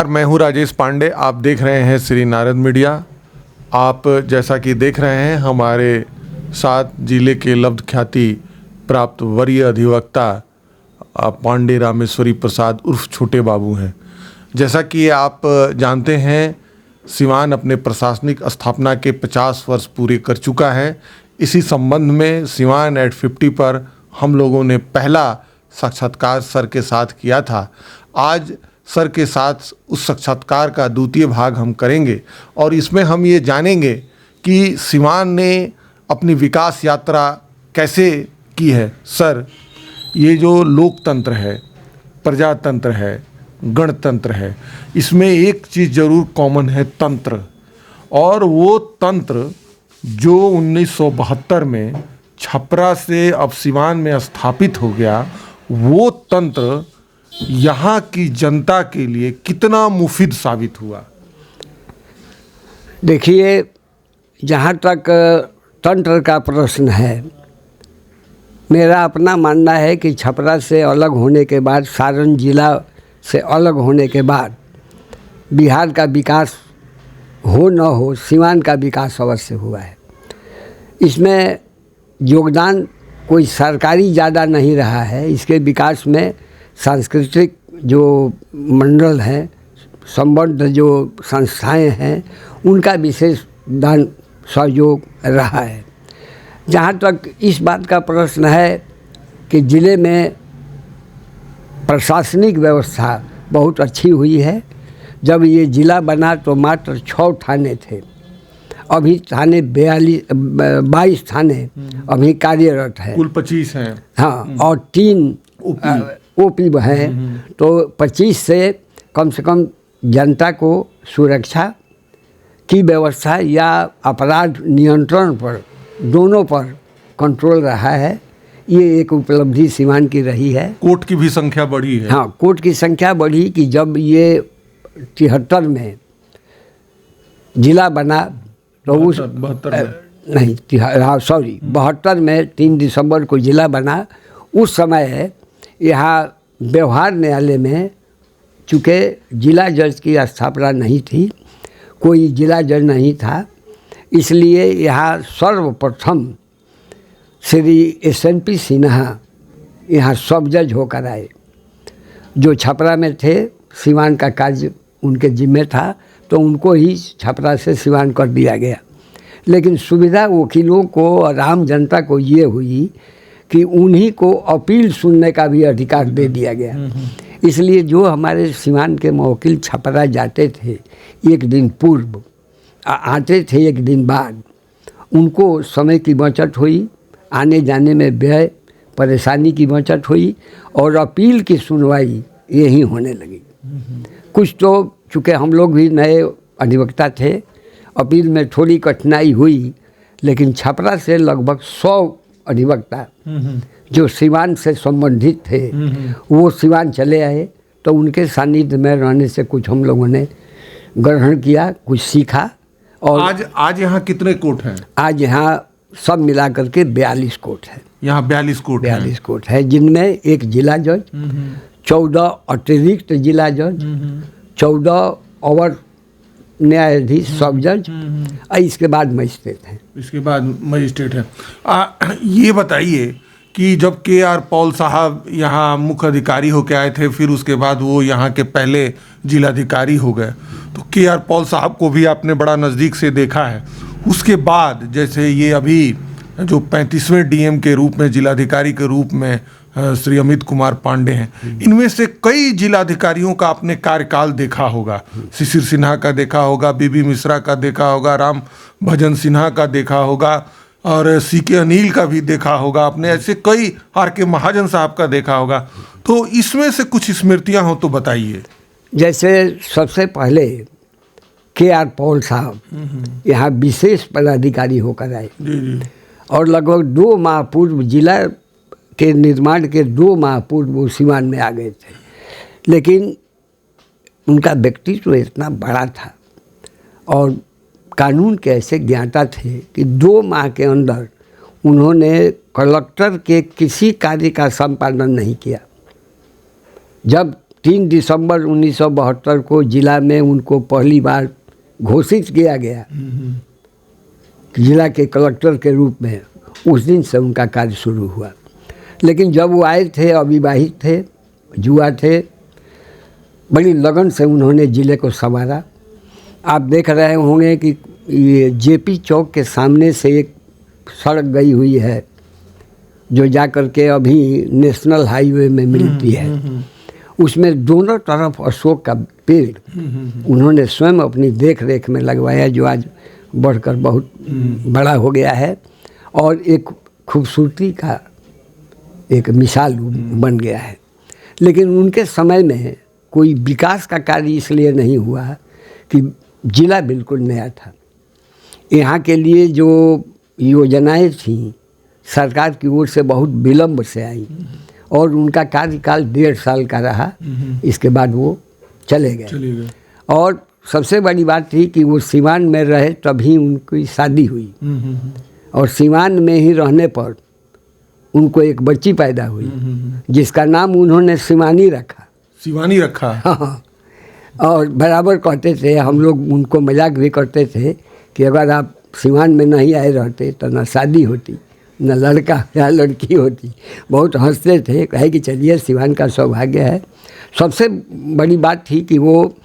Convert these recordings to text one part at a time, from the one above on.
मैं हूं राजेश पांडे। आप देख रहे हैं श्री नारद मीडिया। आप जैसा कि देख रहे हैं, हमारे साथ जिले के लब्ध ख्याति प्राप्त वरीय अधिवक्ता पांडे रामेश्वरी प्रसाद उर्फ छोटे बाबू हैं। जैसा कि आप जानते हैं, सिवान अपने प्रशासनिक स्थापना के 50 वर्ष पूरे कर चुका है। इसी संबंध में सिवान एट 50 पर हम लोगों ने पहला साक्षात्कार सर के साथ किया था। आज सर के साथ उस साक्षात्कार का द्वितीय भाग हम करेंगे और इसमें हम ये जानेंगे कि सिवान ने अपनी विकास यात्रा कैसे की है। सर, ये जो लोकतंत्र है, प्रजातंत्र है, गणतंत्र है, इसमें एक चीज़ ज़रूर कॉमन है, तंत्र। और वो तंत्र जो 1972 में छपरा से अब सिवान में स्थापित हो गया, वो तंत्र यहाँ की जनता के लिए कितना मुफीद साबित हुआ? देखिए, जहाँ तक तंत्र का प्रश्न है, मेरा अपना मानना है कि छपरा से अलग होने के बाद, सारण जिला से अलग होने के बाद बिहार का विकास हो न हो, सिवान का विकास अवश्य हुआ है। इसमें योगदान कोई सरकारी ज़्यादा नहीं रहा है। इसके विकास में सांस्कृतिक जो मंडल हैं, संबद्ध जो संस्थाएं हैं, उनका विशेष दान सहयोग रहा है। जहाँ तक इस बात का प्रश्न है कि ज़िले में प्रशासनिक व्यवस्था बहुत अच्छी हुई है। जब ये ज़िला बना तो मात्र 6 थाने थे। अभी थाने 22 थाने अभी कार्यरत है। कुल 25 हैं। हाँ, और 3 ओपी हैं। तो 25 से कम जनता को सुरक्षा की व्यवस्था या अपराध नियंत्रण पर, दोनों पर कंट्रोल रहा है। ये एक उपलब्धि सिवान की रही है। कोर्ट की भी संख्या बढ़ी है। हाँ, कोर्ट की संख्या बढ़ी कि जब ये 73 में जिला बना तो उस 72 में 3 दिसंबर को जिला बना। उस समय यहाँ व्यवहार न्यायालय में चूँकि जिला जज की स्थापना नहीं थी, कोई जिला जज नहीं था, इसलिए यहाँ सर्वप्रथम श्री SNP सिन्हा यहाँ सब जज होकर आए। जो छपरा में थे, सिवान का कार्य उनके जिम्मे था, तो उनको ही छपरा से सिवान कर दिया गया। लेकिन सुविधा वकीलों को और आम जनता को ये हुई कि उन्हीं को अपील सुनने का भी अधिकार दे दिया गया। इसलिए जो हमारे सिवान के मवकील छपरा जाते थे एक दिन पूर्व, आते थे एक दिन बाद, उनको समय की बचत हुई, आने जाने में व्यय परेशानी की बचत हुई और अपील की सुनवाई यही होने लगी। कुछ तो चूँकि हम लोग भी नए अधिवक्ता थे, अपील में थोड़ी कठिनाई हुई, लेकिन छपरा से लगभग 100 अधिवक्ता जो सिवान से संबंधित थे वो सिवान चले आए। तो उनके सानिध्य में रहने से कुछ हम लोगों ने ग्रहण किया, कुछ सीखा। और आज यहाँ कितने कोर्ट हैं? आज यहाँ सब मिला करके 42 कोर्ट है। यहाँ 42 कोर्ट है, जिनमें एक जिला जज, 14 अतिरिक्त जिला जज, 14 और न्यायाधीश सब जज, इसके बाद मजिस्ट्रेट हैं। इसके बाद मजिस्ट्रेट हैं। ये बताइए कि जब KR पॉल साहब यहाँ मुख्य अधिकारी होकर आए थे, फिर उसके बाद वो यहाँ के पहले जिलाधिकारी हो गए, तो KR पॉल साहब को भी आपने बड़ा नज़दीक से देखा है। उसके बाद जैसे ये अभी जो 35वें DM के रूप में, जिलाधिकारी के रूप में श्री अमित कुमार पांडे हैं, इनमें से कई जिलाधिकारियों का आपने कार्यकाल देखा होगा। शिशिर सिन्हा का देखा होगा, BB मिश्रा का देखा होगा, राम भजन सिन्हा का देखा होगा और CK अनिल का भी देखा होगा आपने। ऐसे कई RK महाजन साहब का देखा होगा। तो इसमें से कुछ स्मृतियां हो तो बताइए। जैसे सबसे पहले KR पॉल साहब यहाँ विशेष पदाधिकारी होकर आए और लगभग 2 माह पूर्व, जिला के निर्माण के 2 माह पूर्व वो सिवान में आ गए थे। लेकिन उनका व्यक्तित्व इतना बड़ा था और कानून के ऐसे ज्ञाता थे कि 2 माह के अंदर उन्होंने कलेक्टर के किसी कार्य का संपादन नहीं किया। जब 3 दिसंबर 1972 को जिला में उनको पहली बार घोषित किया गया जिला के कलेक्टर के रूप में। उस दिन से उनका कार्य शुरू हुआ। लेकिन जब वो आए थे, अविवाहित थे, जुआ थे, बड़ी लगन से उन्होंने ज़िले को संवारा। आप देख रहे होंगे कि ये जेपी चौक के सामने से एक सड़क गई हुई है जो जा कर के अभी नेशनल हाईवे में मिलती है। उसमें दोनों तरफ अशोक का पेड़ उन्होंने स्वयं अपनी देख रेख में लगवाया, जो आज बढ़कर बहुत बड़ा हो गया है और एक खूबसूरती का एक मिसाल बन गया है। लेकिन उनके समय में कोई विकास का कार्य इसलिए नहीं हुआ कि जिला बिल्कुल नया था। यहाँ के लिए जो योजनाएं थीं सरकार की ओर से बहुत विलम्ब से आई और उनका कार्यकाल 1.5 साल का रहा। इसके बाद वो चले गए। और सबसे बड़ी बात थी कि वो सीवान में रहे, तभी उनकी शादी हुई और सीवान में ही रहने पर उनको एक बच्ची पैदा हुई जिसका नाम उन्होंने शिवानी रखा। शिवानी रखा। हाँ। और बराबर कहते थे, हम लोग उनको मजाक भी करते थे कि अगर आप सीवान में नहीं आए रहते तो न शादी होती, न लड़का या लड़की होती। बहुत हंसते थे, कहे कि चलिए सीवान का सौभाग्य है। सबसे बड़ी बात थी कि वो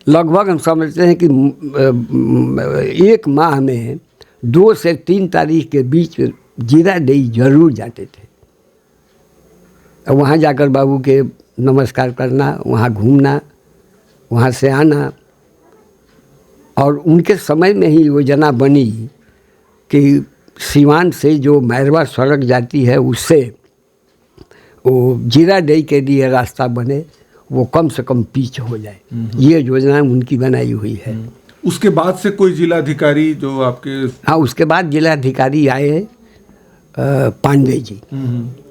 लगभग हम समझते हैं कि 1 माह में 2 से 3 तारीख के बीच जीरादेई जरूर जाते थे। वहाँ जाकर बाबू के नमस्कार करना, वहाँ घूमना, वहाँ से आना। और उनके समय में ही योजना बनी कि सीवान से जो मैरवा सड़क जाती है उससे वो जीरादेई के लिए रास्ता बने, वो कम से कम पिच हो जाए। ये योजना उनकी बनाई हुई है। उसके बाद से कोई जिलाधिकारी जो आपके? हाँ, उसके बाद जिलाधिकारी आए पांडे जी,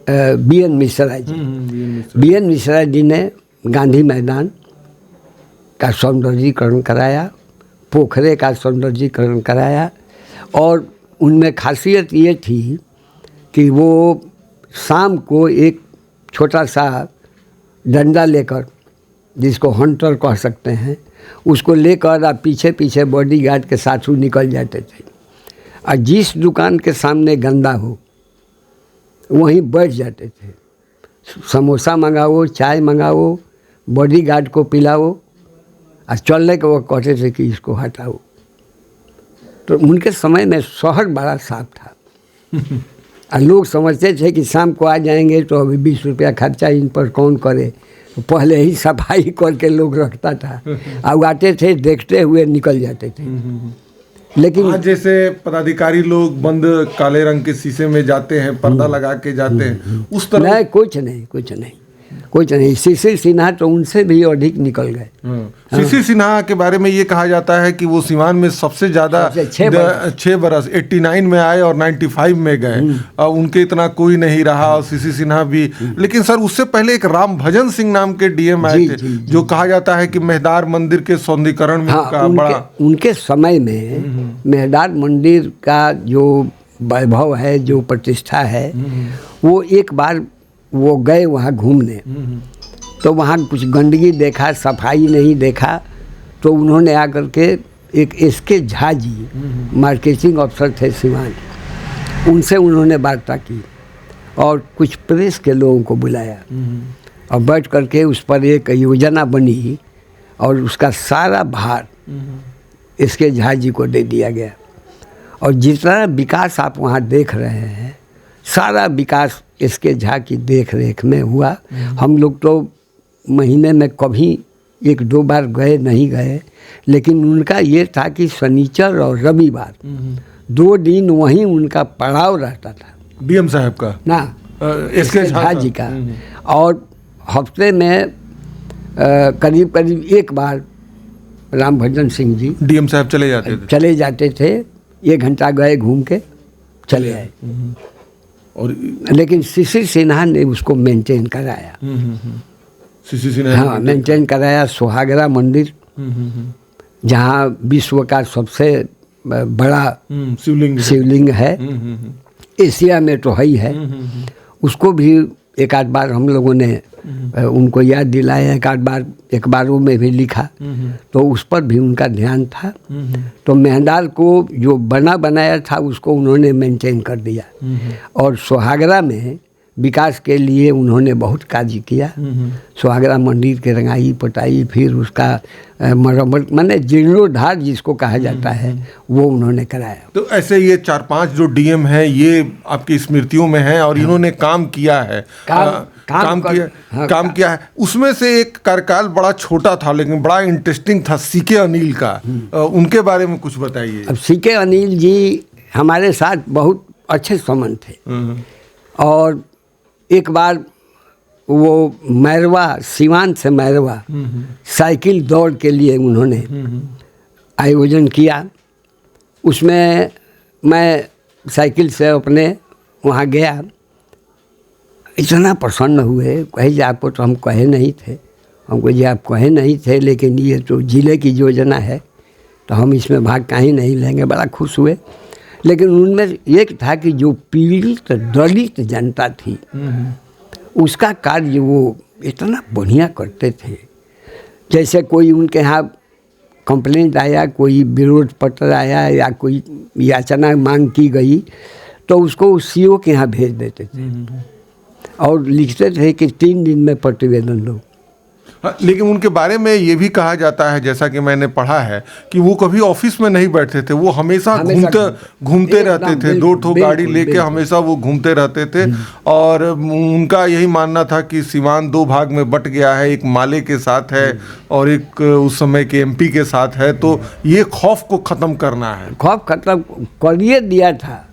बीएन मिश्रा जी। बीएन मिश्रा जी ने गांधी मैदान का सौंदर्यीकरण कराया, पोखरे का सौंदर्यीकरण कराया और उनमें खासियत ये थी कि वो शाम को एक छोटा सा डंडा लेकर, जिसको हंटर कह सकते हैं, उसको लेकर आप पीछे पीछे बॉडीगार्ड के साथ निकल जाते थे और जिस दुकान के सामने गंदा हो वहीं बैठ जाते थे। समोसा मंगाओ, चाय मंगाओ, बॉडीगार्ड को पिलाओ और चलने के वो कहते थे कि इसको हटाओ। तो उनके समय में शहर बड़ा साफ था और लोग समझते थे कि शाम को आ जाएंगे तो अभी 20 रुपया खर्चा इन पर कौन करे। तो पहले ही सफाई करके लोग रखता था और आते थे, देखते हुए निकल जाते थे। लेकिन आज जैसे पदाधिकारी लोग बंद काले रंग के शीशे में जाते हैं, पर्दा लगा के जाते हैं, उस तरह नहीं, कुछ नहीं। शिशिर सिन्हा तो उनसे भी अधिक निकल गए। शिशिर सिन्हा के बारे में ये कहा जाता है कि वो सीवान में सबसे ज्यादा 6 बरस 89 में आए और 95 में गए। उनके इतना कोई नहीं रहा और शिशिर सिन्हा भी। लेकिन सर उससे पहले एक राम भजन सिंह नाम के डीएम आए थे जो कहा जाता है कि मेहदार मंदिर के सौंदर्यीकरण में बड़ा उनके समय में मेहदार मंदिर का जो वैभव है, जो प्रतिष्ठा है, वो एक बार वो गए वहाँ घूमने तो वहाँ कुछ गंदगी देखा, सफाई नहीं देखा। तो उन्होंने आकर के एक एसके झा जी मार्केटिंग अफसर थे सीवान, उनसे उन्होंने वार्ता की और कुछ प्रेस के लोगों को बुलाया और बैठ करके उस पर एक योजना बनी और उसका सारा भार एसके झा जी को दे दिया गया। और जितना विकास आप वहाँ देख रहे हैं, सारा विकास एसके झा की देख रेख में हुआ। हम लोग तो महीने में कभी 1-2 बार गए नहीं गए, लेकिन उनका ये था कि शनिचर और रविवार 2 दिन वहीं उनका पड़ाव रहता था। डीएम साहब का ना, एसके झा जी का। और हफ्ते में करीब करीब 1 बार राम भजन सिंह जी डीएम साहब चले जाते थे। 1 घंटा गए, घूम के चले आए। और लेकिन शिशिर सिन्हा ने उसको मेंटेन कराया। शिशिर सिन्हा, हाँ, मेंटेन कराया। सुहागरा मंदिर जहाँ विश्व का सबसे बड़ा शिवलिंग है, एशिया में तो है ही है, उसको भी 1 आध बार हम लोगों ने उनको याद दिलाया, एक आध बार अखबारों में भी लिखा, तो उस पर भी उनका ध्यान था। तो मेहंदाल को जो बना बनाया था उसको उन्होंने मेंटेन कर दिया, और सोहागरा में विकास के लिए उन्होंने बहुत कार्य किया। सोहागरा मंदिर के रंगाई पटाई, फिर उसका मरम्मत, माने जीर्णोद्धार जिसको कहा जाता है, वो उन्होंने कराया। तो ऐसे ये 4-5 जो डीएम हैं ये आपकी स्मृतियों में हैं और इन्होंने काम किया है, काम किया है। उसमें से एक कार्यकाल बड़ा छोटा था लेकिन बड़ा इंटरेस्टिंग था, सीके अनिल का। उनके बारे में कुछ बताइए। अब सीके अनिल जी हमारे साथ बहुत अच्छे संबंध थे, और एक बार वो मैरवा, सीवान से मैरवा साइकिल दौड़ के लिए उन्होंने आयोजन किया। उसमें मैं साइकिल से अपने वहाँ गया, इतना प्रसन्न हुए, कहे जी आपको तो हम कहे नहीं थे। हमको जी आप कहे नहीं थे, लेकिन ये तो जिले की योजना है तो हम इसमें भाग कहीं नहीं लेंगे। बड़ा खुश हुए। लेकिन उनमें एक था कि जो पीड़ित दलित जनता थी उसका कार्य वो इतना बढ़िया करते थे। जैसे कोई उनके यहाँ कंप्लेंट आया, कोई विरोध पत्र आया या कोई याचना मांग की गई, तो उसको सीओ के यहाँ भेज देते थे और लिखते थे कि 3 दिन में प्रतिवेदन दो। लेकिन उनके बारे में ये भी कहा जाता है, जैसा कि मैंने पढ़ा है, कि वो कभी ऑफिस में नहीं बैठते थे, वो हमेशा घूमते रहते थे। 2 ठो गाड़ी लेके हमेशा वो घूमते रहते थे। और उनका यही मानना था कि सीवान 2 भाग में बट गया है, एक माले के साथ है और एक उस समय के एमपी के साथ है, तो ये खौफ को ख़त्म करना है। खौफ खत्म कर दिया था,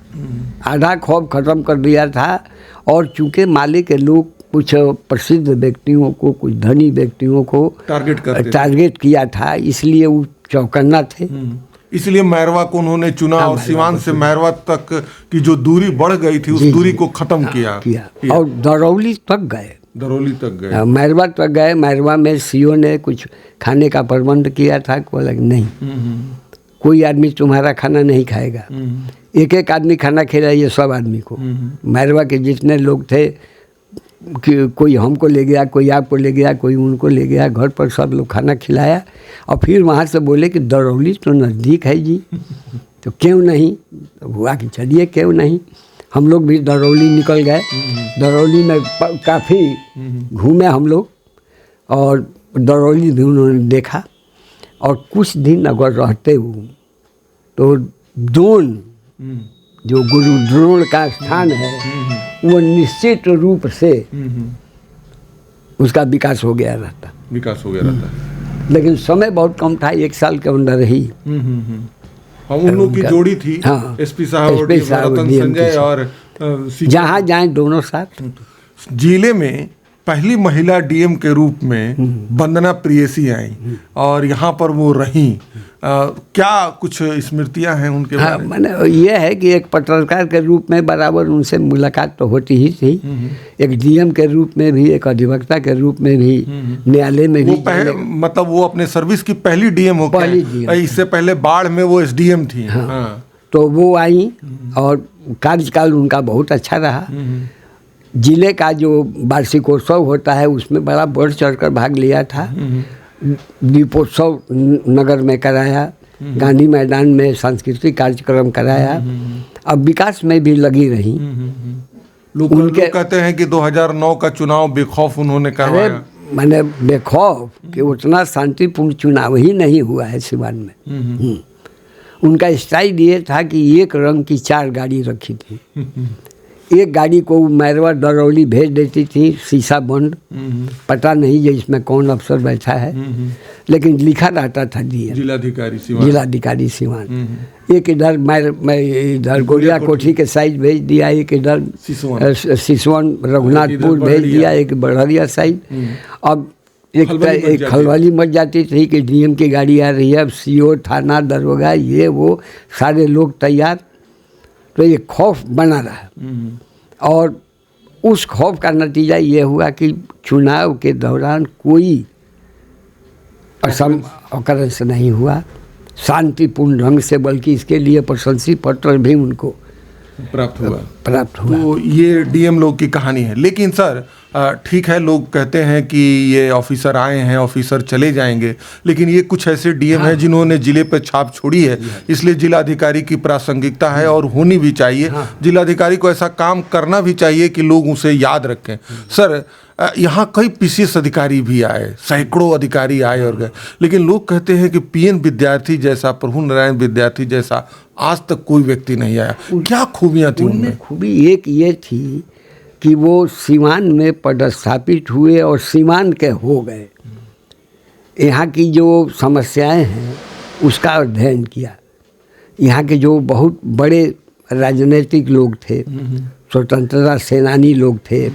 आधा खौफ खत्म कर दिया था। और चूँकि माले के लोग कुछ प्रसिद्ध व्यक्तियों को, कुछ धनी व्यक्तियों को टारगेट किया था, इसलिए वो चौकन्ना थे। इसलिए मैरवा को उन्होंने चुना और सीवान से मैरवा तक की जो दूरी बढ़ गई थी उस दूरी को खत्म किया और दरौली तक गए। मैरवा तक गए। मैरवा में सीओ ने कुछ खाने का प्रबंध किया था, बोला नहीं कोई आदमी तुम्हारा खाना नहीं खाएगा, एक एक आदमी खाना खिलाइए सब आदमी को। मैरवा के जितने लोग थे कि कोई हमको ले गया, कोई आपको ले गया, कोई उनको ले गया, घर पर सब लोग खाना खिलाया। और फिर वहाँ से बोले कि दरौली तो नज़दीक है जी, तो क्यों नहीं। तो हुआ कि चलिए क्यों नहीं। हम लोग भी दरौली निकल गए। दरौली में काफ़ी घूमे हम लोग, और दरौली भी उन्होंने देखा। और कुछ दिन अगर रहते हुए तो द्रोण, जो गुरु द्रोण का स्थान है, वो निश्चित रूप से उसका विकास हो गया रहता। लेकिन समय बहुत कम था, 1 साल के अंदर ही। हम उन लोग की जोड़ी थी, एसपी साहब और संजय, और जहाँ जाएं दोनों साथ। जिले में पहली महिला डीएम के रूप में वंदना प्रियसी आई और यहाँ पर वो रहीं। क्या कुछ स्मृतियाँ हैं उनके बारे में? मैंने ये है कि एक पत्रकार के रूप में बराबर उनसे मुलाकात तो होती ही थी, एक डीएम के रूप में भी, एक अधिवक्ता के रूप में भी, न्यायालय में भी। मतलब वो अपने सर्विस की पहली डीएम हो गई। इससे पहले बाढ़ में वो एसडीएम थी। तो वो आई और कार्यकाल उनका बहुत अच्छा रहा। जिले का जो वार्षिकोत्सव होता है उसमें बड़ा बढ़ चढ़कर भाग लिया था। दीपोत्सव नगर में कराया, गांधी मैदान में सांस्कृतिक कार्यक्रम कराया। अब विकास में भी लगी रही। लोग कहते हैं कि 2009 का चुनाव बेखौफ उन्होंने करवाया। मैंने बेखौफ कि उतना शांतिपूर्ण चुनाव ही नहीं हुआ है सीवान में। उनका स्टाइल ये था कि एक रंग की 4 गाड़ी रखी थी। एक गाड़ी को मैरवा दरौली भेज देती थी, शीशा बंद, पता नहीं है इसमें कौन अफसर बैठा है, लेकिन लिखा रहता था जिलाधिकारी सीवान। एक इधर मैं इधर गोलिया कोठी के साइड भेज दिया, एक इधर सिसवन रघुनाथपुर भेज दिया, एक बड़हरिया साइड। अब एक खलबली मच जाती थी कि डीएम की गाड़ी आ रही है, अब सीओ, थाना, दरोगा, ये वो सारे लोग तैयार। तो ये खौफ बना रहा। और उस खौफ का नतीजा ये हुआ कि चुनाव के दौरान कोई अकरंस नहीं हुआ, शांतिपूर्ण ढंग से, बल्कि इसके लिए प्रशंसी पत्र भी उनको प्राप्त हुआ। तो ये डीएम लोग की कहानी है। लेकिन सर ठीक है, लोग कहते हैं कि ये ऑफिसर आए हैं, ऑफिसर चले जाएंगे, लेकिन ये कुछ ऐसे डीएम हैं जिन्होंने जिले पर छाप छोड़ी है, इसलिए जिलाधिकारी की प्रासंगिकता है और होनी भी चाहिए। जिलाधिकारी को ऐसा काम करना भी चाहिए कि लोग उसे याद रखें। सर यहाँ कई पीसीएस अधिकारी भी आए, सैकड़ों अधिकारी आए और गए, लेकिन लोग कहते हैं कि पीएन विद्यार्थी जैसा, प्रभु नारायण विद्यार्थी जैसा आज तक कोई व्यक्ति नहीं आया। क्या खूबियाँ थी उनमें? खूबी एक ये थी कि वो सीवान में पदस्थापित हुए और सीवान के हो गए। यहाँ की जो समस्याएं हैं उसका अध्ययन किया। यहाँ के जो बहुत बड़े राजनीतिक लोग थे, स्वतंत्रता सेनानी लोग थे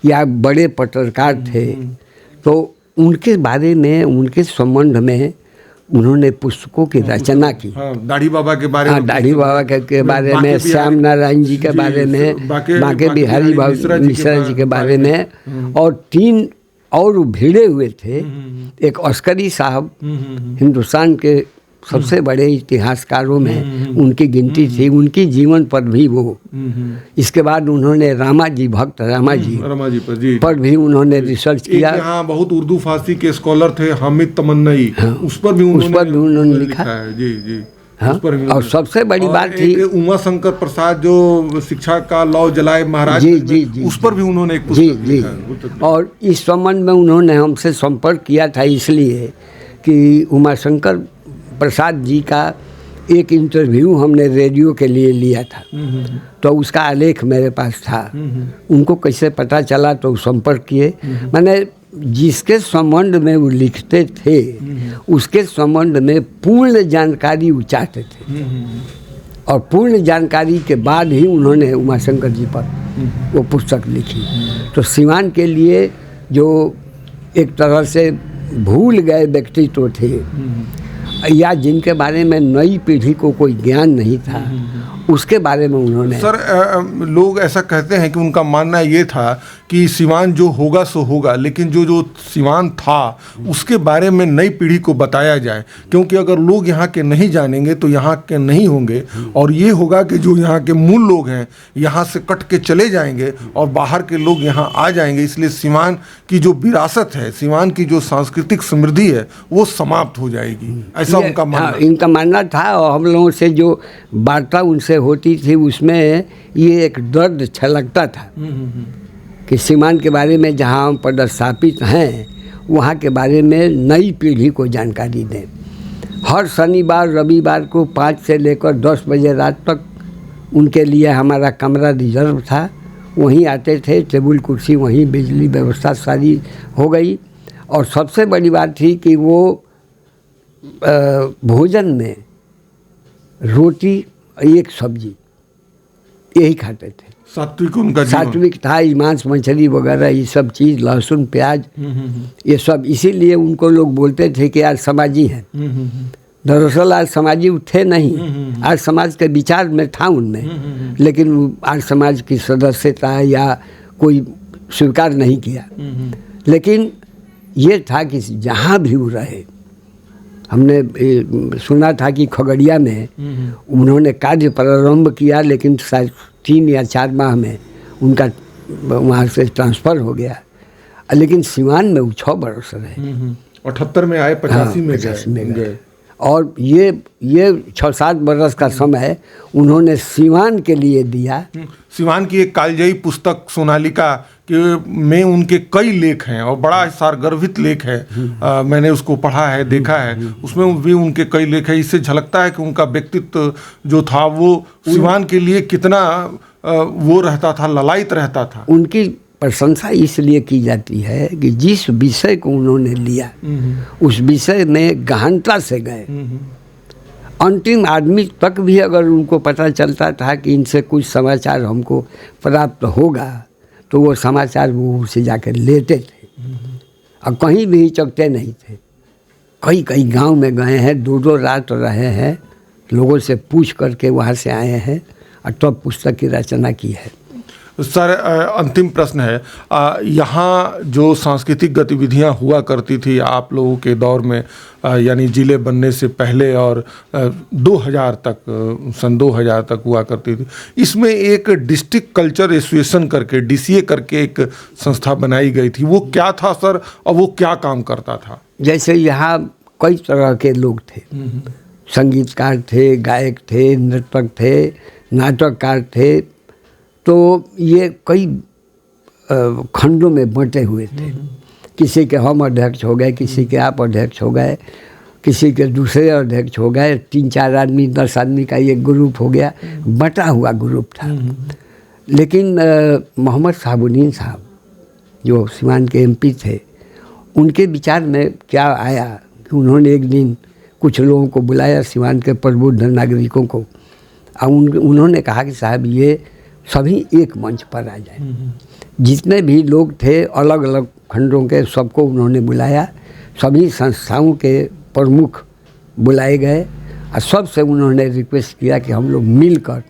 या बड़े पत्रकार थे, तो उनके बारे में, उनके संबंध में उन्होंने पुस्तकों की रचना की। दाढ़ी बाबा के बारे में, दाढ़ी बाबा के बारे में, श्याम नारायण जी के बारे में, बांके बिहारी मिश्रा जी के बारे में, और 3 और भिड़े हुए थे। एक अस्करी साहब हिंदुस्तान के सबसे बड़े इतिहासकारों में उनकी गिनती थी, उनकी जीवन पर भी वो। इसके बाद उन्होंने रामाजी, भक्त रामाजी पर भी उन्होंने रिसर्च किया। यहाँ बहुत उर्दू फारसी के स्कॉलर थे, हामिद तमन्नई, उस पर भी उन्होंने लिखा है। जी जी। हाँ, और सबसे बड़ी बात थी उमा शंकर प्रसाद जो शिक्षा का लौ जलाए महाराज, जी, उस पर भी उन्होंने एक पुस्तक लिखा। और इस संबंध में उन्होंने हमसे संपर्क किया था इसलिए कि उमा शंकर प्रसाद जी का एक इंटरव्यू हमने रेडियो के लिए लिया था, तो उसका आलेख मेरे पास था। उनको कैसे पता चला, तो संपर्क किए। मैंने जिसके संबंध में वो लिखते थे उसके संबंध में पूर्ण जानकारी वो चाहते थे, और पूर्ण जानकारी के बाद ही उन्होंने उमाशंकर जी पर वो पुस्तक लिखी। तो सीवान के लिए जो एक तरह से भूल गए व्यक्तित्व थे या जिनके बारे में नई पीढ़ी को कोई ज्ञान नहीं था, उसके बारे में उन्होंने। सर लोग ऐसा कहते हैं कि उनका मानना ये था कि सीवान जो होगा सो होगा, लेकिन जो सीवान था उसके बारे में नई पीढ़ी को बताया जाए, क्योंकि अगर लोग यहाँ के नहीं जानेंगे तो यहाँ के नहीं होंगे, और ये होगा कि जो यहाँ के मूल लोग हैं यहाँ से कट के चले जाएंगे और बाहर के लोग यहाँ आ जाएंगे। इसलिए सीवान की जो विरासत है, सीवान की जो सांस्कृतिक समृद्धि है, वो समाप्त हो जाएगी, ऐसा उनका मानना। इनका मानना था, और हम लोगों से जो वार्ता उनसे होती थी उसमें ये एक दर्द छलकता था कि सीवान के बारे में जहाँ हम पदस्थापित हैं वहाँ के बारे में नई पीढ़ी को जानकारी दें। हर शनिवार रविवार को 5 से लेकर 10 बजे रात तक उनके लिए हमारा कमरा रिजर्व था, वहीं आते थे, टेबल कुर्सी वहीं, बिजली व्यवस्था सारी हो गई। और सबसे बड़ी बात थी कि वो भोजन में रोटी, एक सब्जी, यही खाते थे। सात्विक उनका जीवन। सात्विक था, मांस मछली वगैरह ये सब चीज़, लहसुन प्याज, ये सब। इसीलिए उनको लोग बोलते थे कि आज समाजी हैं। दरअसल आज समाजी थे नहीं, आज समाज के विचार में था उनमें, लेकिन आज समाज की सदस्यता या कोई स्वीकार नहीं किया। लेकिन ये था कि जहाँ भी वो रहे, हमने सुना था कि खगड़िया में उन्होंने कार्य प्रारंभ किया, लेकिन शायद 3 या 4 माह में उनका वहाँ से ट्रांसफ़र हो गया। लेकिन सीवान में वो 6 बरस रहे। 78 में आए, 85 में गए। और ये 6-7 बरस का समय उन्होंने सीवान के लिए दिया। सीवान की एक कालजयी पुस्तक सोनालिका में उनके कई लेख हैं और बड़ा सारगर्भित लेख है। मैंने उसको पढ़ा है, देखा है, उसमें भी उनके कई लेख हैं। इससे झलकता है कि उनका व्यक्तित्व जो था वो सीवान के लिए कितना वो रहता था, ललायित रहता था। उनकी प्रशंसा इसलिए की जाती है कि जिस विषय को उन्होंने लिया उस विषय में गहनता से गए। अंतिम आदमी तक भी अगर उनको पता चलता था कि इनसे कुछ समाचार हमको प्राप्त होगा तो वो समाचार वो उसे जाकर लेते थे और कहीं भी हिचकते नहीं थे। कई कई गांव में गए हैं, 2-2 रात रहे हैं, लोगों से पूछ करके वहाँ से आए हैं और तब पुस्तक की रचना की है। सर, अंतिम प्रश्न है, यहाँ जो सांस्कृतिक गतिविधियाँ हुआ करती थी आप लोगों के दौर में, यानी जिले बनने से पहले और 2000 तक, सन 2000 तक हुआ करती थी, इसमें एक डिस्ट्रिक्ट कल्चर एसोसिएशन करके, DCA करके एक संस्था बनाई गई थी। वो क्या था सर, और वो क्या काम करता था? जैसे यहाँ कई तरह के लोग थे, संगीतकार थे, गायक थे, नर्तक थे, नाटककार थे, तो ये कई खंडों में बंटे हुए थे। किसी के हम अध्यक्ष हो गए, किसी के आप अध्यक्ष हो गए, किसी के दूसरे अध्यक्ष हो गए, 3-4 आदमी 10 आदमी का एक ग्रुप हो गया, बटा हुआ ग्रुप था। लेकिन मोहम्मद साहबुद्दीन साहब जो सीवान के MP थे, उनके विचार में क्या आया कि उन्होंने एक दिन कुछ लोगों को बुलाया, सीवान के प्रबुद्ध नागरिकों को, और उन्होंने कहा कि साहब ये सभी एक मंच पर आ जाए। जितने भी लोग थे अलग अलग खंडों के, सबको उन्होंने बुलाया, सभी संस्थाओं के प्रमुख बुलाए गए, और सबसे उन्होंने रिक्वेस्ट किया कि हम लोग मिलकर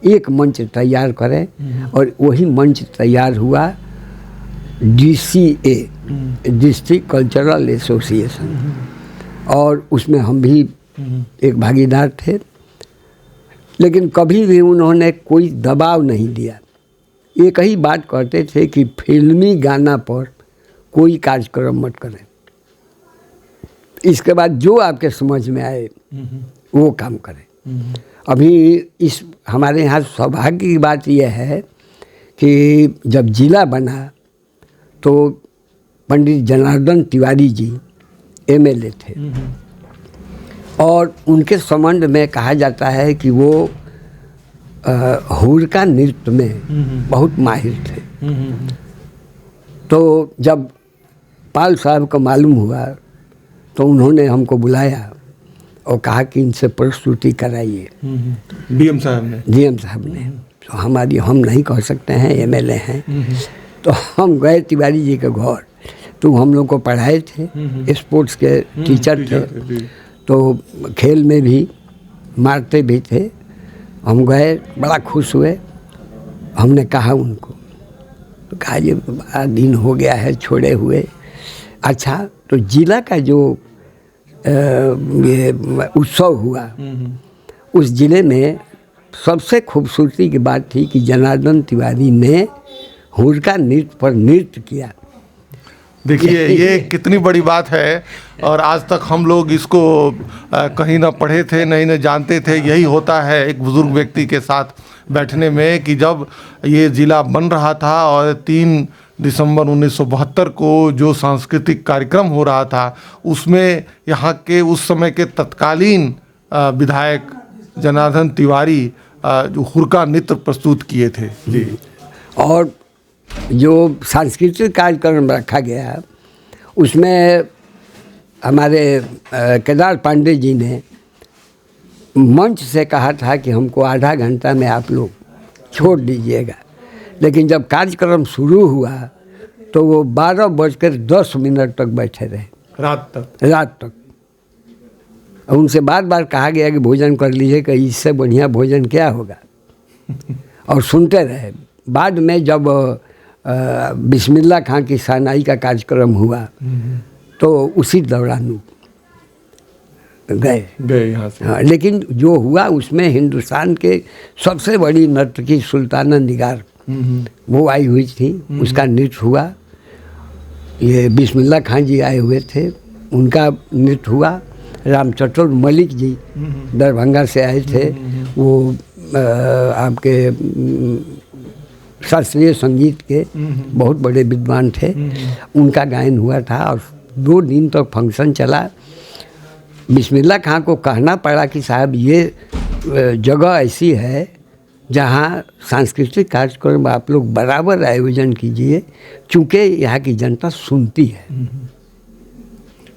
एक मंच तैयार करें, और वही मंच तैयार हुआ DCA, डिस्ट्रिक्ट कल्चरल एसोसिएशन, और उसमें हम भी एक भागीदार थे। लेकिन कभी भी उन्होंने कोई दबाव नहीं दिया। एक ही बात कहते थे कि फिल्मी गाना पर कोई कार्यक्रम मत करें, इसके बाद जो आपके समझ में आए वो काम करें। अभी इस हमारे यहाँ सौभाग्य की बात यह है कि जब जिला बना तो पंडित जनार्दन तिवारी जी MLA थे, और उनके संबंध में कहा जाता है कि वो हुड़का नृत्य में बहुत माहिर थे। तो जब पाल साहब को मालूम हुआ तो उन्होंने हमको बुलाया और कहा कि इनसे प्रस्तुति कराइए। DM साहब ने तो हम नहीं कह सकते हैं, MLA हैं। तो हम गए तिवारी जी के घर, तो हम लोग को पढ़ाए थे, स्पोर्ट्स के टीचर थे, तो खेल में भी मारते भी थे। हम गए, बड़ा खुश हुए। हमने कहा उनको, तो कहा ये बड़ा दिन हो गया है छोड़े हुए। अच्छा, तो जिला का जो ये उत्सव हुआ, उस जिले में सबसे खूबसूरती की बात थी कि जनार्दन तिवारी ने हुड़का नृत्य पर नृत्य किया। देखिए ये कितनी बड़ी बात है, और आज तक हम लोग इसको कहीं ना पढ़े थे, नहीं ना जानते थे। यही होता है एक बुजुर्ग व्यक्ति के साथ बैठने में, कि जब ये ज़िला बन रहा था और 3 दिसंबर 1972 को जो सांस्कृतिक कार्यक्रम हो रहा था, उसमें यहाँ के उस समय के तत्कालीन विधायक जनार्दन तिवारी जो हुड़का नृत्य प्रस्तुत किए थे जी। और जो सांस्कृतिक कार्यक्रम रखा गया, उसमें हमारे केदार पांडे जी ने मंच से कहा था कि हमको आधा घंटा में आप लोग छोड़ दीजिएगा। लेकिन जब कार्यक्रम शुरू हुआ तो वो 12:10 तक बैठे रहे, रात तक। और उनसे बार बार कहा गया कि भोजन कर लीजिए, कि इससे बढ़िया भोजन क्या होगा, और सुनते रहे। बाद में जब बिस्मिल्लाह खां की सानाई का कार्यक्रम हुआ तो उसी दौरान गए यहाँ से। हाँ, लेकिन जो हुआ उसमें हिंदुस्तान के सबसे बड़ी नर्तकी सुल्ताना निगार वो आई हुई थी, उसका नृत्य हुआ। ये बिस्मिल्लाह खां जी आए हुए थे, उनका नृत्य हुआ। रामचतुर मलिक जी दरभंगा से आए थे, वो आपके शास्त्रीय संगीत के बहुत बड़े विद्वान थे, उनका गायन हुआ था और 2 दिन तक फंक्शन चला। बिस्मिल्लाह खां को कहना पड़ा कि साहब ये जगह ऐसी है जहाँ सांस्कृतिक कार्यक्रम आप लोग बराबर आयोजन कीजिए, चूँकि यहाँ की जनता सुनती है।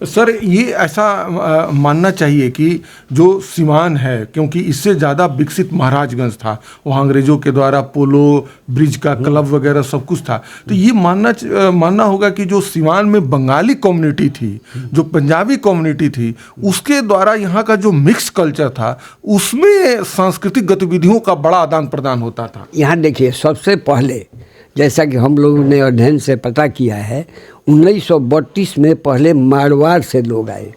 सर ये ऐसा मानना चाहिए कि जो सीवान है, क्योंकि इससे ज़्यादा विकसित महाराजगंज था, वहाँ अंग्रेजों के द्वारा पोलो ब्रिज का क्लब वगैरह सब कुछ था, तो ये मानना होगा कि जो सीवान में बंगाली कम्युनिटी थी, जो पंजाबी कम्युनिटी थी, उसके द्वारा यहाँ का जो मिक्स कल्चर था उसमें सांस्कृतिक गतिविधियों का बड़ा आदान प्रदान होता था। यहाँ देखिए, सबसे पहले जैसा कि हम लोगों ने अध्ययन से पता किया है, 1932 में पहले मारवाड़ से लोग आए,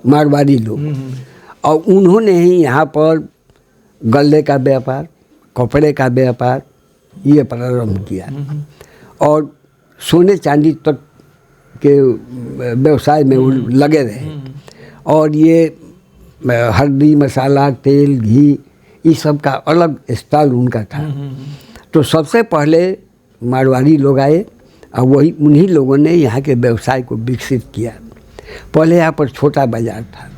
मारवाड़ी लोग, और उन्होंने ही यहाँ पर गल्ले का व्यापार, कपड़े का व्यापार ये प्रारंभ किया, और सोने चांदी तक के व्यवसाय में वो लगे रहे। और ये हल्दी, मसाला, तेल, घी, इस सब का अलग स्टॉल उनका था। तो सबसे पहले मारवाड़ी लोग आए और वही उन्हीं लोगों ने यहाँ के व्यवसाय को विकसित किया। पहले यहाँ पर छोटा बाज़ार था,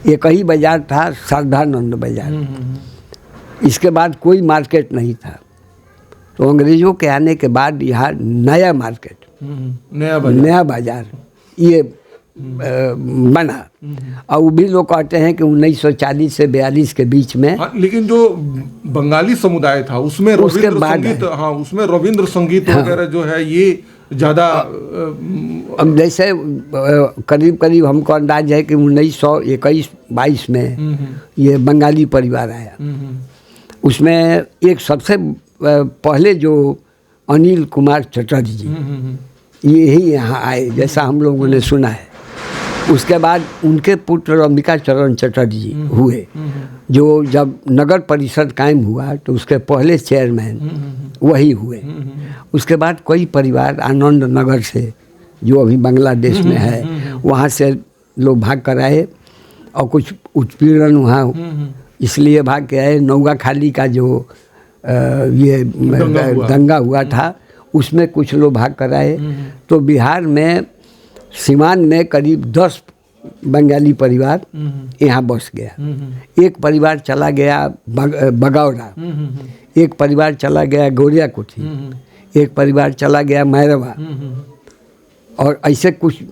एक ही बाज़ार था, श्रद्धानंद बाज़ार। इसके बाद कोई मार्केट नहीं था। तो अंग्रेज़ों के आने के बाद यहाँ नया मार्केट, नया बाज़ार ये बना। और वो भी लोग कहते हैं कि 1940 से 42 के बीच में। हाँ, लेकिन जो बंगाली समुदाय था उसमें उसके बाद संगीत, हाँ, उसमें रविंद्र संगीत वगैरह जो है ये ज़्यादा। अब जैसे करीब करीब हमको अंदाज है कि 1921-22 में ये बंगाली परिवार आया। उसमें एक सबसे पहले जो अनिल कुमार चटर्जी जी ये ही यहाँ आए, जैसा हम लोगों ने सुना है। उसके बाद उनके पुत्र अंबिका चरण चटर्जी जी हुए, जो जब नगर परिषद कायम हुआ तो उसके पहले चेयरमैन वही हुए। उसके बाद कई परिवार आनंद नगर से, जो अभी बांग्लादेश में है, वहाँ से लोग भाग कर आए, और कुछ उत्पीड़न वहाँ इसलिए भाग के आए। नौगाखाली का जो ये दंगा हुआ था उसमें कुछ लोग भाग कर आए। तो बिहार में सीवान में करीब 10 बंगाली परिवार यहाँ बस गया। एक परिवार चला गया बगौरा, एक परिवार चला गया गौरिया कोठी, एक परिवार चला गया मैरवा, और ऐसे कुछ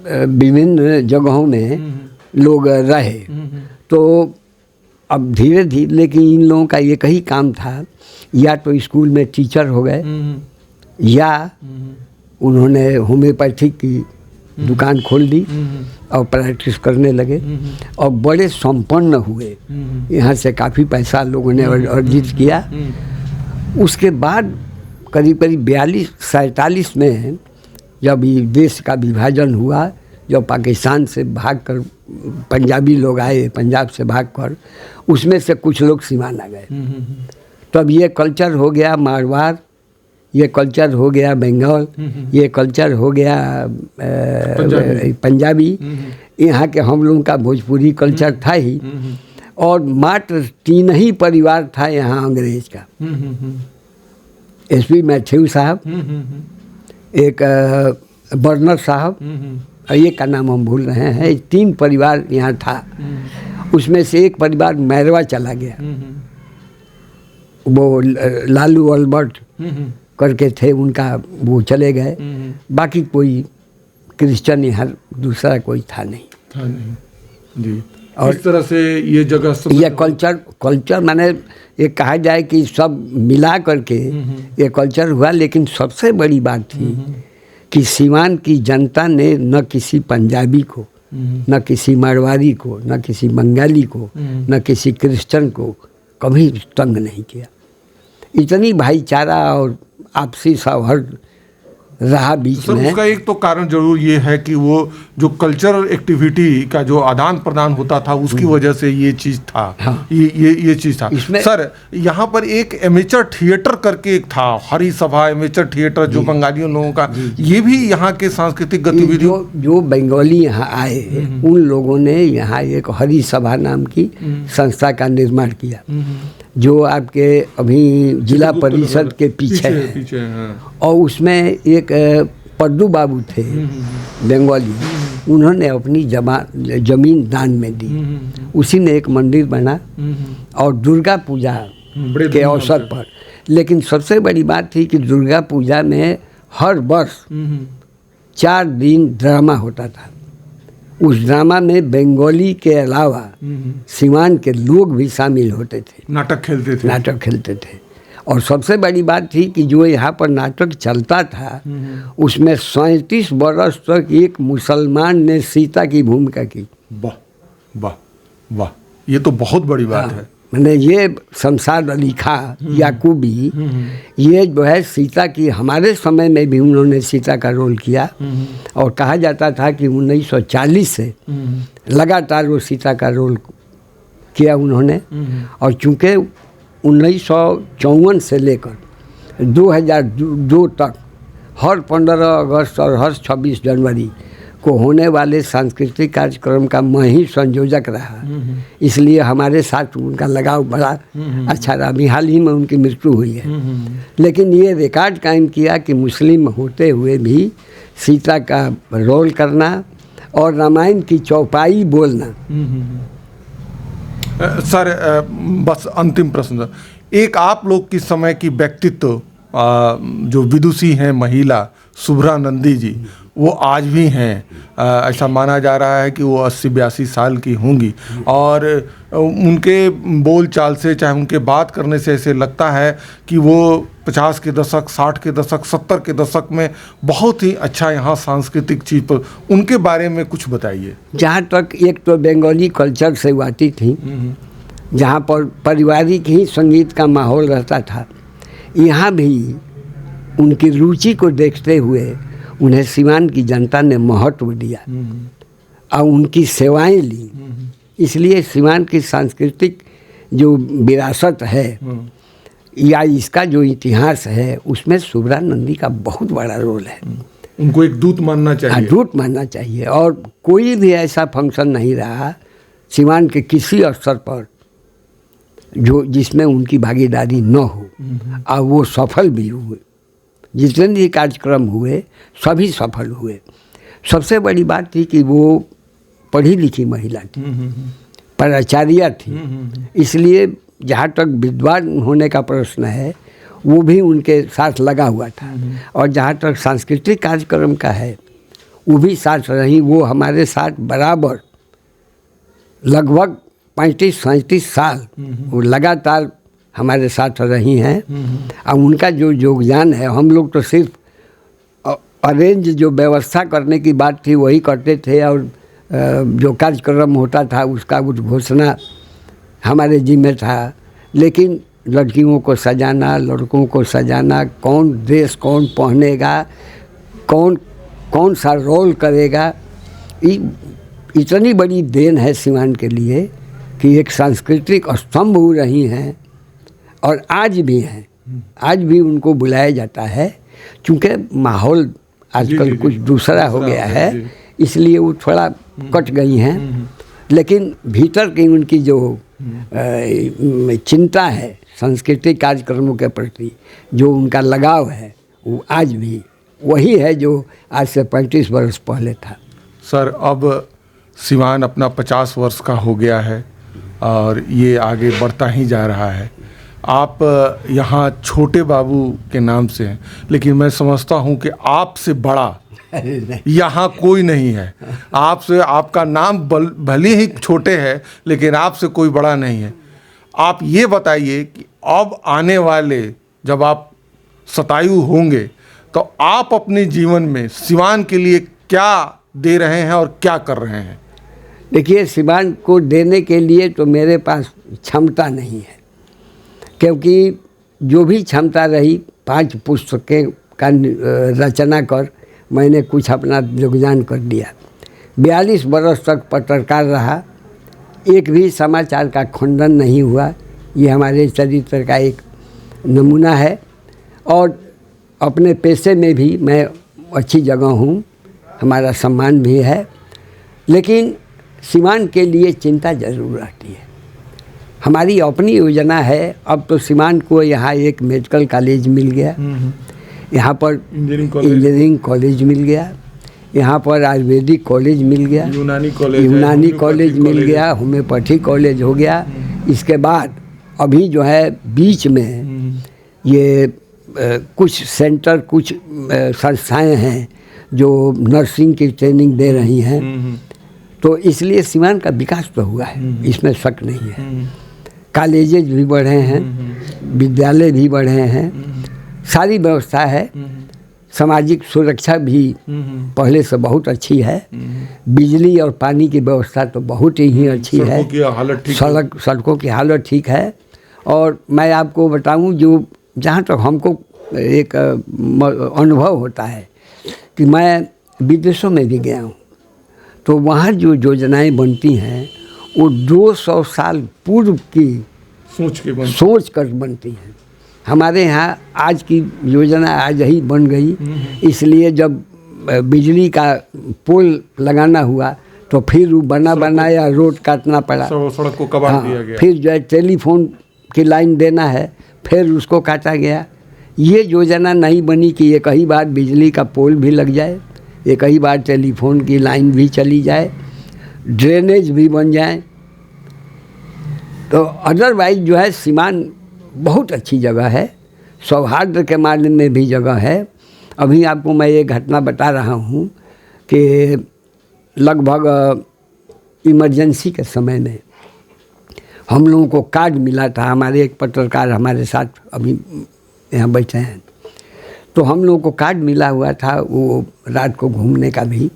विभिन्न जगहों में लोग रहे। तो अब धीरे धीरे, लेकिन इन लोगों का एक ही काम था, या तो स्कूल में टीचर हो गए, या उन्होंने होम्योपैथिक की दुकान खोल दी और प्रैक्टिस करने लगे, और बड़े संपन्न हुए। यहाँ से काफ़ी पैसा लोगों ने अर्जित किया। उसके बाद करीब करीब 42-47 में जब ये देश का विभाजन हुआ, जब पाकिस्तान से भागकर पंजाबी लोग आए, पंजाब से भागकर, उसमें से कुछ लोग सीवान आ गए। तब ये कल्चर हो गया मारवाड़, ये कल्चर हो गया बंगाल, ये कल्चर हो गया पंजाबी। यहाँ के हम लोगों का भोजपुरी कल्चर था ही। और मात्र 3 ही परिवार था यहाँ अंग्रेज का, एसपी मैथ्यू साहब, एक बर्नर साहब, और ये का नाम हम भूल रहे हैं। 3 परिवार यहाँ था। उसमें से एक परिवार मैरवा चला गया, वो लालू अल्बर्ट करके थे, उनका वो चले गए। बाकी कोई क्रिश्चियन यहाँ दूसरा कोई था नहीं जी। और इस तरह से ये जगह ये कल्चर माने ये कहा जाए कि सब मिला करके ये कल्चर हुआ। लेकिन सबसे बड़ी बात थी कि सीवान की जनता ने न किसी पंजाबी को, न किसी मारवाड़ी को, न किसी बंगाली को, न किसी क्रिश्चियन को कभी तंग नहीं किया। इतनी भाईचारा और आपसी सौहार्द रहा बीच में। उसका एक तो कारण जरूर ये है कि वो जो कल्चरल एक्टिविटी का जो आदान प्रदान होता था उसकी वजह से ये चीज़ था। हाँ। ये चीज़ था। सर यहाँ पर एक एमेचर थिएटर करके एक था, हरी सभा एमेचर थिएटर, जो बंगालियों लोगों का, ये भी यहाँ के सांस्कृतिक गतिविधियों, जो बंगाली यहाँ आए उन लोगों ने यहाँ एक हरी सभा नाम की संस्था का निर्माण किया, जो आपके अभी जिला परिषद के पीछे है। हाँ। और उसमें एक पड्डू बाबू थे बंगाली, उन्होंने अपनी जमीन दान में दी। उसी ने एक मंदिर बना, और दुर्गा पूजा के अवसर पर। लेकिन सबसे बड़ी बात थी कि दुर्गा पूजा में हर वर्ष 4 दिन ड्रामा होता था। उस ड्रामा में बंगाली के अलावा सिवान के लोग भी शामिल होते थे, नाटक खेलते थे। और सबसे बड़ी बात थी कि जो यहाँ पर नाटक चलता था उसमें 37 बरस तक एक मुसलमान ने सीता की भूमिका की। वाह वाह वाह, ये तो बहुत बड़ी बात है। मैंने ये शमशाद अली खां याकूबी, ये जो है सीता की, हमारे समय में भी उन्होंने सीता का रोल किया और कहा जाता था कि 1940 से लगातार वो सीता का रोल किया उन्होंने। और चूँकि 1954 से लेकर 2002 तक हर 15 अगस्त और हर 26 जनवरी को होने वाले सांस्कृतिक कार्यक्रम का मैं ही संयोजक रहा, इसलिए हमारे साथ उनका लगाव बड़ा अच्छा रहा। अभी हाल ही में उनकी मृत्यु हुई है, लेकिन ये रिकॉर्ड कायम किया कि मुस्लिम होते हुए भी सीता का रोल करना और रामायण की चौपाई बोलना। सर बस अंतिम प्रश्न, एक आप लोग की समय की व्यक्तित्व जो विदुषी हैं महिला शुभ्रा नंदी जी, वो आज भी हैं। ऐसा माना जा रहा है कि वो 80-82 साल की होंगी और उनके बोल चाल से, चाहे उनके बात करने से ऐसे लगता है कि वो 50 के दशक, 60 के दशक, 70 के दशक में बहुत ही अच्छा यहाँ सांस्कृतिक चीज़ पर, उनके बारे में कुछ बताइए। जहाँ तक एक तो बंगाली कल्चर से वो आती थी, जहाँ पर पारिवारिक ही संगीत का माहौल रहता था, यहाँ भी उनकी रुचि को देखते हुए उन्हें सिवान की जनता ने महत्व दिया और उनकी सेवाएं ली। इसलिए सिवान की सांस्कृतिक जो विरासत है या इसका जो इतिहास है, उसमें शुभ्रा नंदी का बहुत बड़ा रोल है। उनको एक दूत मानना चाहिए। दूत मानना चाहिए। और कोई भी ऐसा फंक्शन नहीं रहा सिवान के किसी स्तर पर जो जिसमें उनकी भागीदारी न हो, और वो सफल भी हुए। जितने भी कार्यक्रम हुए सभी सफल हुए। सबसे बड़ी बात थी कि वो पढ़ी लिखी महिला थी, प्राचार्या थी, इसलिए जहाँ तक विद्वान होने का प्रश्न है वो भी उनके साथ लगा हुआ था। और जहाँ तक सांस्कृतिक कार्यक्रम का है वो भी साथ रही। वो हमारे साथ बराबर लगभग 35-37 साल वो लगातार हमारे साथ रही हैं। और उनका जो योगदान है, हम लोग तो सिर्फ अरेंज जो व्यवस्था करने की बात थी वही करते थे, और जो कार्यक्रम होता था उसका उद्घोषणा हमारे जिम्मे था। लेकिन लड़कियों को सजाना, लड़कों को सजाना, कौन ड्रेस कौन पहनेगा, कौन सा रोल करेगा, इतनी बड़ी देन है सिवान के लिए कि एक सांस्कृतिक स्तंभ हो रही हैं और आज भी हैं। आज भी उनको बुलाया जाता है, क्योंकि माहौल आजकल कुछ दूसरा हो गया है, इसलिए वो थोड़ा कट गई हैं। लेकिन भीतर की उनकी जो चिंता है सांस्कृतिक कार्यक्रमों के प्रति, जो उनका लगाव है, वो आज भी वही है जो आज से 35 वर्ष पहले था। सर अब सिवान अपना 50 वर्ष का हो गया है और ये आगे बढ़ता ही जा रहा है। आप यहाँ छोटे बाबू के नाम से हैं, लेकिन मैं समझता हूँ कि आपसे बड़ा यहाँ कोई नहीं है। आपसे, आपका नाम भले ही छोटे है लेकिन आपसे कोई बड़ा नहीं है। आप ये बताइए कि अब आने वाले जब आप शतायु होंगे तो आप अपने जीवन में सिवान के लिए क्या दे रहे हैं और क्या कर रहे हैं? देखिए, सिवान को देने के लिए तो मेरे पास क्षमता नहीं है, क्योंकि जो भी क्षमता रही 5 पुस्तकें का रचना कर मैंने कुछ अपना योगदान कर दिया। 42 बरस तक पत्रकार रहा, एक भी समाचार का खंडन नहीं हुआ। ये हमारे चरित्र का एक नमूना है। और अपने पेशे में भी मैं अच्छी जगह हूँ, हमारा सम्मान भी है। लेकिन सिवान के लिए चिंता जरूर रहती है। हमारी अपनी योजना है। अब तो सिवान को यहाँ एक मेडिकल कॉलेज मिल गया, यहाँ पर इंजीनियरिंग कॉलेज मिल गया, यहाँ पर आयुर्वेदिक कॉलेज मिल गया, यूनानी कॉलेज मिल गया, होम्योपैथी कॉलेज हो गया। इसके बाद अभी जो है बीच में ये कुछ सेंटर, कुछ संस्थाएं हैं जो नर्सिंग की ट्रेनिंग दे रही हैं। तो इसलिए सीवान का विकास तो हुआ है, इसमें शक नहीं है। कॉलेजेज भी बढ़े हैं, विद्यालय भी बढ़े हैं, सारी व्यवस्था है। सामाजिक सुरक्षा भी पहले से बहुत अच्छी है। बिजली और पानी की व्यवस्था तो बहुत ही अच्छी है। सड़कों की हालत ठीक है। और मैं आपको बताऊं, जो जहाँ तक हमको एक अनुभव होता है कि मैं विदेशों में भी गया हूँ, तो वहाँ जो योजनाएं बनती हैं वो 200 साल पूर्व की सोच कर बनती हैं। हमारे यहाँ आज की योजना आज ही बन गई, इसलिए जब बिजली का पोल लगाना हुआ तो फिर वो बनाया रोड काटना पड़ा, सड़क को कबाड़ दिया गया। फिर जो है टेलीफोन की लाइन देना है, फिर उसको काटा गया। ये योजना नहीं बनी कि एक ही बार बिजली का पोल भी लग जाए, एक ही बार टेलीफोन की लाइन भी चली जाए, ड्रेनेज भी बन जाए। तो अदरवाइज जो है सीवान बहुत अच्छी जगह है, सौहार्द के मामले में भी जगह है। अभी आपको मैं ये घटना बता रहा हूँ कि लगभग इमरजेंसी के समय में हम लोगों को कार्ड मिला था। हमारे एक पत्रकार हमारे साथ अभी यहाँ बैठे हैं, तो हम लोगों को कार्ड मिला हुआ था वो रात को घूमने का भी।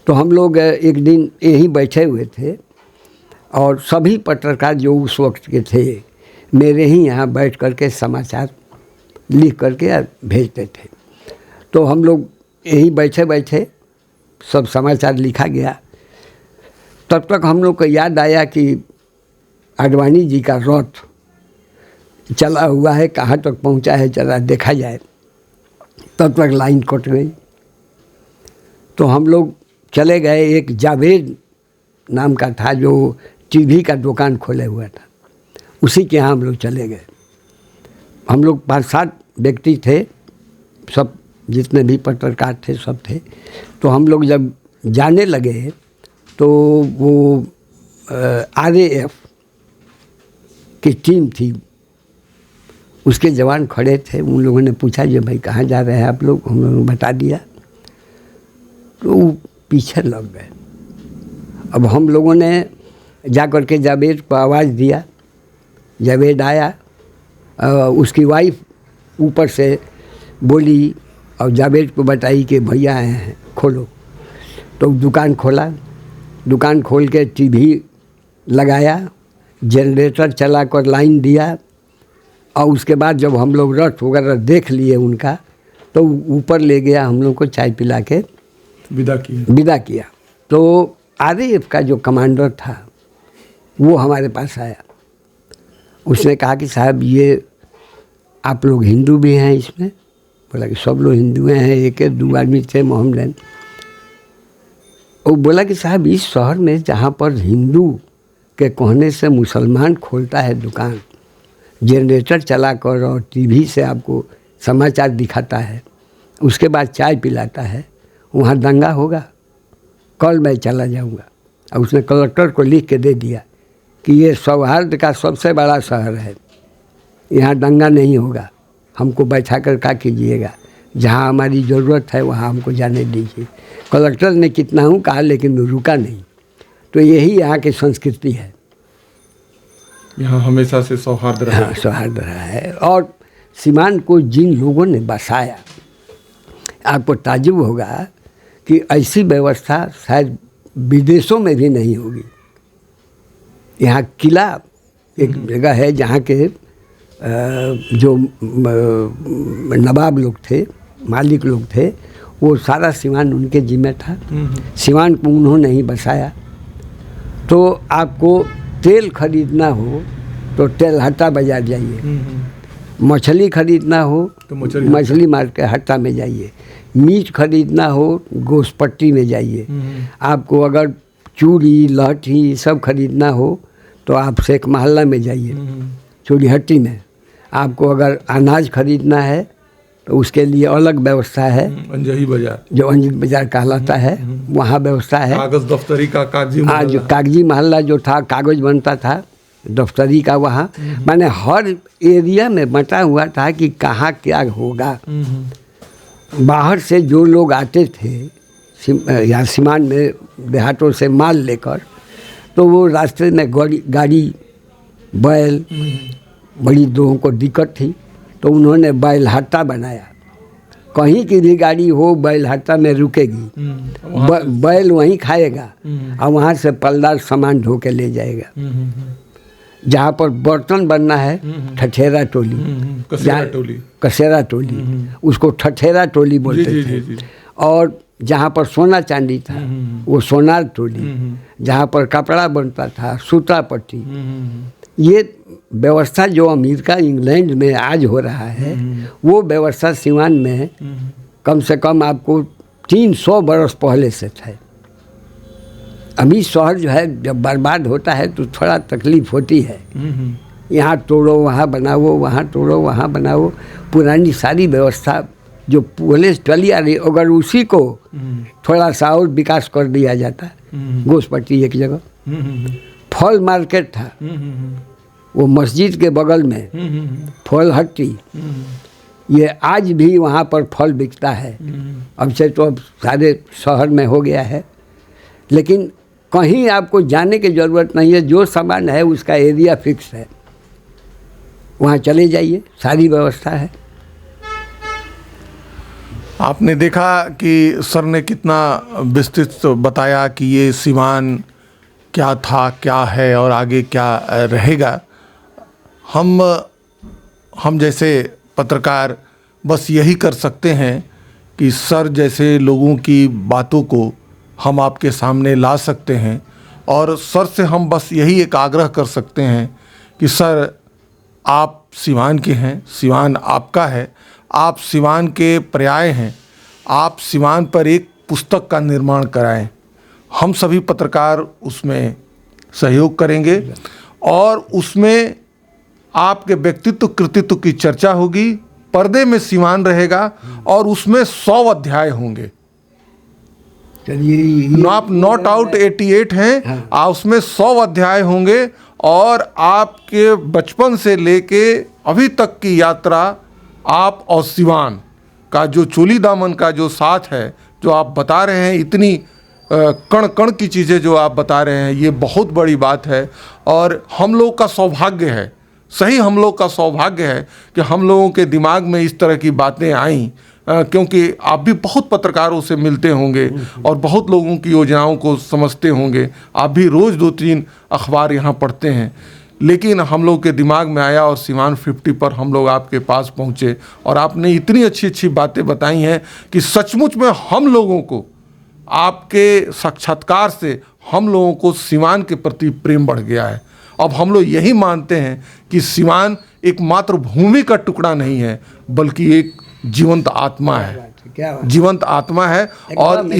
तो हम लोग एक दिन यहीं बैठे हुए थे और सभी पत्रकार जो उस वक्त के थे मेरे ही यहाँ बैठ करके समाचार लिख करके भेजते थे। तो हम लोग यहीं बैठे बैठे सब समाचार लिखा गया। तब तक हम लोग को याद आया कि आडवाणी जी का रथ चला हुआ है, कहाँ तक पहुँचा है चला देखा जाए। तब तक लाइन कट गई। तो हम लोग चले गए, एक जावेद नाम का था जो टीवी का दुकान खोले हुआ था, उसी के यहाँ हम लोग चले गए। हम लोग 5-7 व्यक्ति थे, सब जितने भी पत्रकार थे सब थे। तो हम लोग जब जाने लगे तो वो RAF की टीम थी, उसके जवान खड़े थे। उन लोगों ने पूछा जो भाई कहाँ जा रहे हैं आप लोग, हम लोगों ने बता दिया। तो वो पीछे लग गए। अब हम लोगों ने जा कर के जावेद को आवाज़ दिया, जावेद आया, उसकी वाइफ ऊपर से बोली और जावेद को बताई कि भैया आए हैं खोलो। तो दुकान खोला, दुकान खोल के टीवी लगाया, जनरेटर चला कर लाइन दिया। और उसके बाद जब हम लोग रथ वगैरह देख लिए उनका, तो ऊपर ले गया, हम लोग को चाय पिला के विदा किया। तो RAF का जो कमांडर था वो हमारे पास आया। उसने कहा कि साहब ये आप लोग हिंदू भी हैं इसमें? बोला कि सब लोग हिंदू हैं, एक 2 आदमी थे मोहम्मदन। वो बोला कि साहब इस शहर में जहाँ पर हिंदू के कहने से मुसलमान खोलता है दुकान, जनरेटर चलाकर और टीवी से आपको समाचार दिखाता है, उसके बाद चाय पिलाता है, वहाँ दंगा होगा, कल मैं चला जाऊँगा। और उसने कलेक्टर को लिख के दे दिया कि ये सौहार्द का सबसे बड़ा शहर है, यहाँ दंगा नहीं होगा, हमको बैठा कर क्या कीजिएगा, जहाँ हमारी ज़रूरत है वहाँ हमको जाने दीजिए। कलेक्टर ने कितना हूँ कहा, लेकिन रुका नहीं। तो यही यहाँ की संस्कृति है, यहाँ हमेशा से सौहार्द रहा है। सौहार्द रहा है। और सीवान को जिन लोगों ने बसाया, आपको ताज्जुब होगा कि ऐसी व्यवस्था शायद विदेशों में भी नहीं होगी। यहाँ किला एक जगह है जहाँ के जो नवाब लोग थे, मालिक लोग थे, वो सारा सीवान उनके जिम्मे था। सीवान को उन्होंने ही बसाया। तो आपको तेल खरीदना हो तो तेलहट्टा बाजार जाइए, मछली खरीदना हो तो मछली मार्केट हट्टा में जाइए, मीट खरीदना हो गोशपट्टी में जाइए, आपको अगर चूड़ी लहठी सब खरीदना हो तो आप शेख महल्ला में जाइए, चूड़ीहट्टी में। आपको अगर अनाज खरीदना है तो उसके लिए अलग व्यवस्था है, अंजही बाजार जो अंजही बाजार कहलाता है, वहाँ व्यवस्था है। कागज दफ्तरी का कागजी महल्ला जो था, कागज बनता था दफ्तरी का, वहाँ माने हर एरिया में बटा हुआ था कि कहाँ क्या होगा। बाहर से जो लोग आते थे यहाँ सीमान में देहातों से माल लेकर, तो वो रास्ते में गाड़ी बैल बड़ी लोगों को दिक्कत थी, तो उन्होंने बैल हाटा बनाया। कहीं की भी गाड़ी हो बैल हाटा में रुकेगी, बैल वहीं खाएगा और वहाँ से पलदार सामान ढो के ले जाएगा। जहाँ पर बर्तन बनना है ठठेरा टोली, कसेरा टोली, उसको ठठेरा टोली बोलते थे। और जहाँ पर सोना चांदी था वो सोनार टोली, जहाँ पर कपड़ा बनता था सूता पट्टी। ये व्यवस्था जो अमेरिका इंग्लैंड में आज हो रहा है, वो व्यवस्था सिवान में कम से कम आपको 300 बरस पहले से था। अभी शहर जो है जब बर्बाद होता है तो थोड़ा तकलीफ होती है। यहाँ तोड़ो वहाँ बनाओ, वहाँ तोड़ो वहाँ बनाओ। पुरानी सारी व्यवस्था जो पहले चली आ रही, अगर उसी को थोड़ा सा और विकास कर दिया जाता, गोशपट्टी एक जगह फल मार्केट था, वो मस्जिद के बगल में फल हट्टी, ये आज भी वहाँ पर फल बिकता है। अब से तो अब सारे शहर में हो गया है, लेकिन कहीं आपको जाने की ज़रूरत नहीं है। जो सामान है उसका एरिया फिक्स है, वहाँ चले जाइए, सारी व्यवस्था है। आपने देखा कि सर ने कितना विस्तृत बताया कि ये सिवान क्या था, क्या है और आगे क्या रहेगा। हम जैसे पत्रकार बस यही कर सकते हैं कि सर जैसे लोगों की बातों को हम आपके सामने ला सकते हैं, और सर से हम बस यही एक आग्रह कर सकते हैं कि सर आप सिवान के हैं, सिवान आपका है, आप सिवान के पर्याय हैं, आप सिवान पर एक पुस्तक का निर्माण कराएं। हम सभी पत्रकार उसमें सहयोग करेंगे और उसमें आपके व्यक्तित्व कृतित्व की चर्चा होगी। पर्दे में सिवान रहेगा और उसमें 100 अध्याय होंगे। आप नॉट आउट 88 हैं, उसमें 100 अध्याय होंगे और आपके बचपन से लेके अभी तक की यात्रा, आप और सिवान का जो चोली दामन का जो साथ है, जो आप बता रहे हैं, इतनी कण कण की चीज़ें जो आप बता रहे हैं, ये बहुत बड़ी बात है। और हम लोग का सौभाग्य है, सही हम लोग का सौभाग्य है कि हम लोगों के दिमाग में इस तरह की बातें आईं, क्योंकि आप भी बहुत पत्रकारों से मिलते होंगे और बहुत लोगों की योजनाओं को समझते होंगे। आप भी रोज़ 2-3 अखबार यहाँ पढ़ते हैं, लेकिन हम लोग के दिमाग में आया और सिवान 50 पर हम लोग आपके पास पहुँचे और आपने इतनी अच्छी अच्छी बातें बताई हैं कि सचमुच में हम लोगों को आपके साक्षात्कार से हम लोगों को सिवान के प्रति प्रेम बढ़ गया है। अब हम लोग यही मानते हैं कि सिवान एक मात्र भूमि का टुकड़ा नहीं है, बल्कि एक जीवंत आत्मा है, जीवंत आत्मा है। और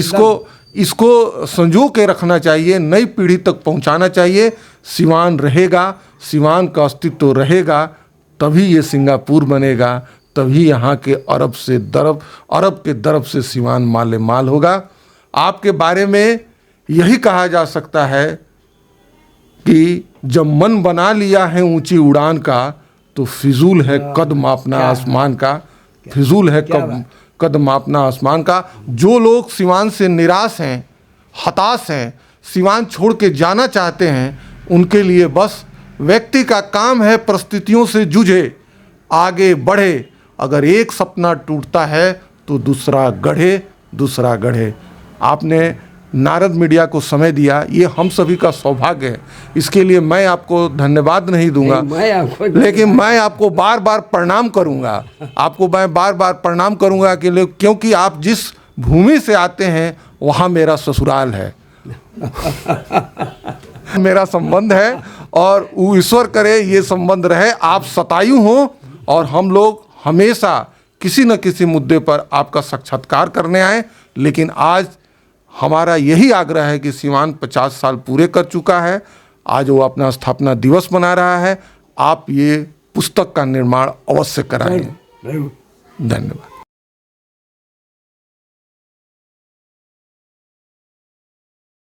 इसको संजो के रखना चाहिए, नई पीढ़ी तक पहुंचाना चाहिए। सिवान रहेगा, सिवान का अस्तित्व रहेगा, तभी ये सिंगापुर बनेगा, तभी यहाँ के अरब के दरब से सिवान माले माल होगा। आपके बारे में यही कहा जा सकता है कि जब मन बना लिया है ऊंची उड़ान का, तो फिजूल है कद मापना आसमान का, फिजूल है कद मापना आसमान का। जो लोग सिवान से निराश हैं, हताश हैं, सिवान छोड़ के जाना चाहते हैं, उनके लिए बस व्यक्ति का काम है परिस्थितियों से जूझे, आगे बढ़े। अगर एक सपना टूटता है तो दूसरा गढ़े। आपने नारद मीडिया को समय दिया, ये हम सभी का सौभाग्य है। इसके लिए मैं आपको धन्यवाद नहीं दूंगा, लेकिन मैं आपको बार बार प्रणाम करूंगा, क्योंकि आप जिस भूमि से आते हैं वहाँ मेरा ससुराल है, मेरा संबंध है, और ईश्वर करे ये संबंध रहे, आप शतायु हों और हम लोग हमेशा किसी न किसी मुद्दे पर आपका साक्षात्कार करने आए। लेकिन आज हमारा यही आग्रह है कि सिवान 50 साल पूरे कर चुका है, आज वो अपना स्थापना दिवस मना रहा है। आप ये पुस्तक का निर्माण अवश्य कराएं। धन्यवाद।